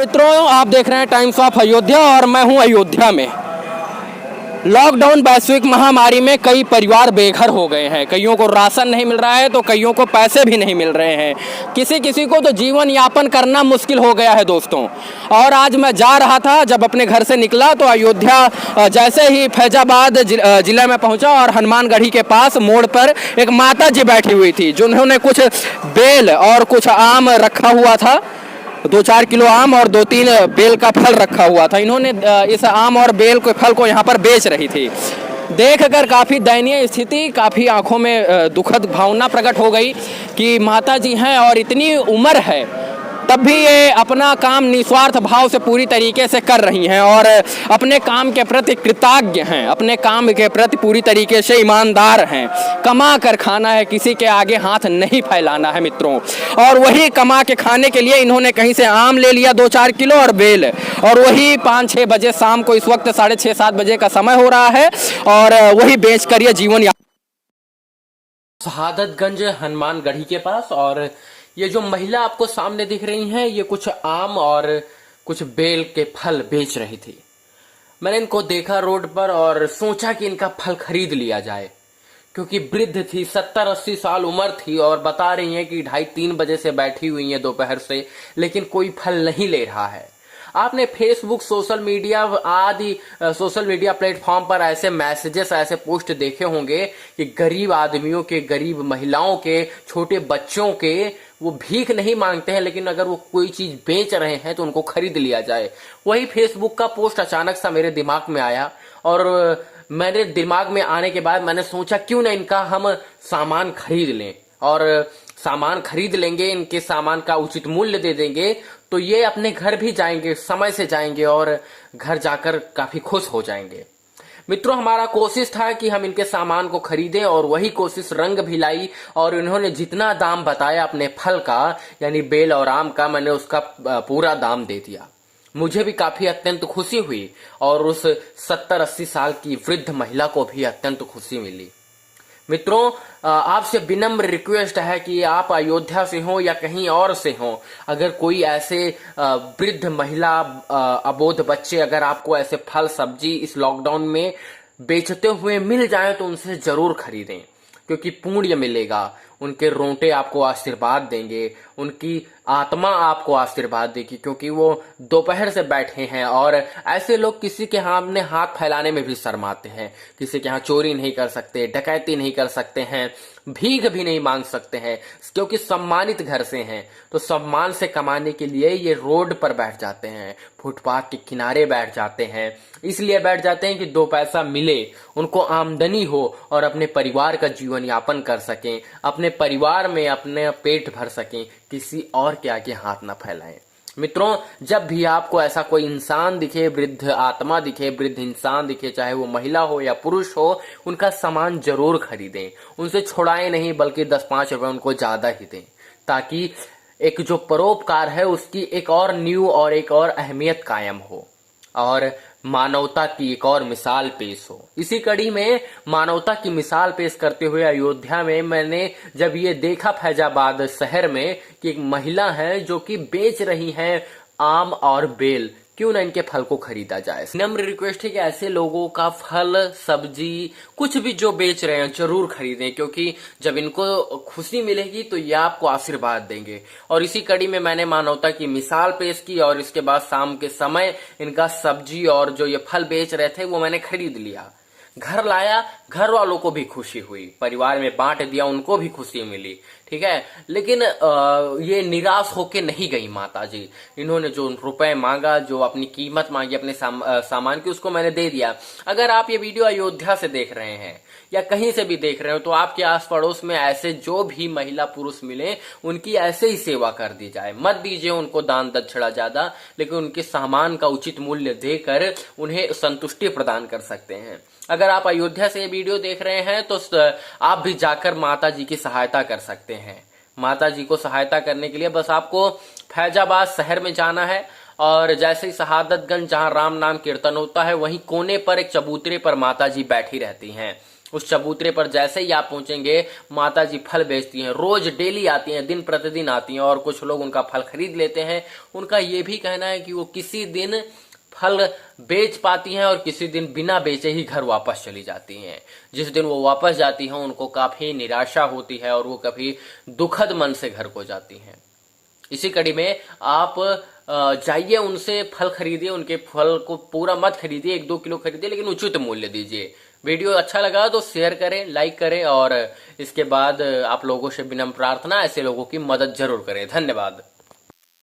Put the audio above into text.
मित्रों, आप देख रहे हैं टाइम्स ऑफ अयोध्या और मैं हूं अयोध्या में। लॉकडाउन वैश्विक महामारी में कई परिवार बेघर हो गए हैं। कईयों को राशन नहीं मिल रहा है तो कईयों को पैसे भी नहीं मिल रहे हैं। किसी किसी को तो जीवन यापन करना मुश्किल हो गया है दोस्तों। और आज मैं जा रहा था, जब अपने घर से निकला तो अयोध्या जैसे ही फैजाबाद जिले में पहुंचा और हनुमानगढ़ी के पास मोड़ पर एक माता जी बैठी हुई थी, जिन्होंने कुछ बेल और कुछ आम रखा हुआ था। 2-4 किलो आम और 2-3 बेल का फल रखा हुआ था। इन्होंने इस आम और बेल के फल को यहाँ पर बेच रही थी। देखकर काफ़ी दयनीय स्थिति, काफ़ी आंखों में दुखद भावना प्रकट हो गई कि माता जी हैं और इतनी उम्र है तब भी ये अपना काम निस्वार्थ भाव से पूरी तरीके से कर रही हैं और अपने काम के प्रति कृतज्ञ हैं, अपने काम के प्रति पूरी तरीके से ईमानदार हैं। कमा कर खाना है, किसी के आगे हाथ नहीं फैलाना है मित्रों। और वही कमा के खाने के लिए इन्होंने कहीं से आम ले लिया 2-4 किलो और बेल, और वही 5-6 बजे शाम को, इस वक्त 6:30-7 बजे का समय हो रहा है, और वही बेच कर ये जीवन शहादतगंज हनुमानगढ़ी के पास। और ये जो महिला आपको सामने दिख रही हैं, ये कुछ आम और कुछ बेल के फल बेच रही थी। मैंने इनको देखा रोड पर और सोचा कि इनका फल खरीद लिया जाए, क्योंकि वृद्ध थी, 70-80 साल उम्र थी और बता रही हैं कि 2:30-3 बजे से बैठी हुई हैं दोपहर से, लेकिन कोई फल नहीं ले रहा है। आपने फेसबुक, सोशल मीडिया आदि सोशल मीडिया प्लेटफॉर्म पर ऐसे मैसेजेस, ऐसे पोस्ट देखे होंगे कि गरीब आदमियों के, गरीब महिलाओं के, छोटे बच्चों के, वो भीख नहीं मांगते हैं, लेकिन अगर वो कोई चीज बेच रहे हैं तो उनको खरीद लिया जाए। वही फेसबुक का पोस्ट अचानक सा मेरे दिमाग में आया और मेरे दिमाग में आने के बाद मैंने सोचा क्यों ना इनका हम सामान खरीद लें, और सामान खरीद लेंगे, इनके सामान का उचित मूल्य दे देंगे तो ये अपने घर भी जाएंगे, समय से जाएंगे और घर जाकर काफी खुश हो जाएंगे। मित्रों, हमारा कोशिश था कि हम इनके सामान को खरीदें और वही कोशिश रंग भी लाई, और इन्होंने जितना दाम बताया अपने फल का, यानी बेल और आम का, मैंने उसका पूरा दाम दे दिया। मुझे भी काफी अत्यंत खुशी हुई और उस 70-80 साल की वृद्ध महिला को भी अत्यंत खुशी मिली। मित्रों, आपसे विनम्र रिक्वेस्ट है कि आप अयोध्या से हो या कहीं और से हो, अगर कोई ऐसे वृद्ध महिला, अबोध बच्चे अगर आपको ऐसे फल सब्जी इस लॉकडाउन में बेचते हुए मिल जाए तो उनसे जरूर खरीदें, क्योंकि पुण्य मिलेगा। उनके रोंटे आपको आशीर्वाद देंगे, उनकी आत्मा आपको आशीर्वाद देगी, क्योंकि वो दोपहर से बैठे हैं और ऐसे लोग किसी के सामने हाथ फैलाने में भी शर्माते हैं। किसी के यहाँ चोरी नहीं कर सकते, डकैती नहीं कर सकते हैं, भीख भी नहीं मांग सकते हैं, क्योंकि सम्मानित घर से हैं। तो सम्मान से कमाने के लिए ये रोड पर बैठ जाते हैं, फुटपाथ के किनारे बैठ जाते हैं। इसलिए बैठ जाते हैं कि 2 पैसा मिले, उनको आमदनी हो और अपने परिवार का जीवन यापन कर सकें, अपने परिवार में अपने पेट भर सकें, किसी और के आगे हाथ ना फैलाएं। मित्रों, जब भी आपको ऐसा कोई इंसान दिखे, वृद्ध आत्मा दिखे, वृद्ध इंसान दिखे, चाहे वो महिला हो या पुरुष हो, उनका सामान जरूर खरीदें। उनसे छुड़ाएं नहीं, बल्कि 10-5 रुपए उनको ज्यादा ही दें, ताकि एक जो परोपकार है उसकी एक और न्यू और एक और अहमियत कायम हो और मानवता की एक और मिसाल पेश हो। इसी कड़ी में मानवता की मिसाल पेश करते हुए अयोध्या में मैंने जब ये देखा फैजाबाद शहर में कि एक महिला है जो कि बेच रही है आम और बेल, क्यों ना इनके फल को खरीदा जाए। नम्र रिक्वेस्ट है कि ऐसे लोगों का फल, सब्जी, कुछ भी जो बेच रहे हैं जरूर खरीदें, क्योंकि जब इनको खुशी मिलेगी तो ये आपको आशीर्वाद देंगे। और इसी कड़ी में मैंने मानवता की मिसाल पेश की और इसके बाद शाम के समय इनका सब्जी और जो ये फल बेच रहे थे वो मैंने खरीद लिया, घर लाया, घर वालों को भी खुशी हुई, परिवार में बांट दिया, उनको भी खुशी मिली। ठीक है, लेकिन ये निराश होके नहीं गई माता जी। इन्होंने जो रुपए मांगा, जो अपनी कीमत मांगी अपने सामान की, उसको मैंने दे दिया। अगर आप ये वीडियो अयोध्या से देख रहे हैं या कहीं से भी देख रहे हो तो आपके आस पड़ोस में ऐसे जो भी महिला पुरुष मिले उनकी ऐसे ही सेवा कर दी जाए। मत दीजिए उनको दान दक्षिणा ज्यादा, लेकिन उनके सामान का उचित मूल्य देकर उन्हें संतुष्टि प्रदान कर सकते हैं। अगर आप अयोध्या से ये वीडियो देख रहे हैं तो आप भी जाकर माता जी की सहायता कर सकते हैं। माता जी को सहायता करने के लिए बस आपको फैजाबाद शहर में जाना है और जैसे ही शहादतगंज, जहां राम नाम कीर्तन होता है, वहीं कोने पर एक चबूतरे पर माता जी बैठी रहती हैं। उस चबूतरे पर जैसे ही आप पहुंचेंगे, माता जी फल बेचती हैं, रोज डेली आती हैं, दिन प्रतिदिन आती हैं और कुछ लोग उनका फल खरीद लेते हैं। उनका ये भी कहना है कि वो किसी दिन फल बेच पाती हैं और किसी दिन बिना बेचे ही घर वापस चली जाती हैं। जिस दिन वो वापस जाती हैं उनको काफी निराशा होती है और वो कभी दुखद मन से घर को जाती हैं। इसी कड़ी में आप जाइए, उनसे फल खरीदिए, उनके फल को पूरा मत खरीदिए, 1-2 किलो खरीदिए, लेकिन उचित मूल्य दीजिए। वीडियो अच्छा लगा तो शेयर करें, लाइक करें और इसके बाद आप लोगों से विनम्र प्रार्थना, ऐसे लोगों की मदद जरूर करें। धन्यवाद।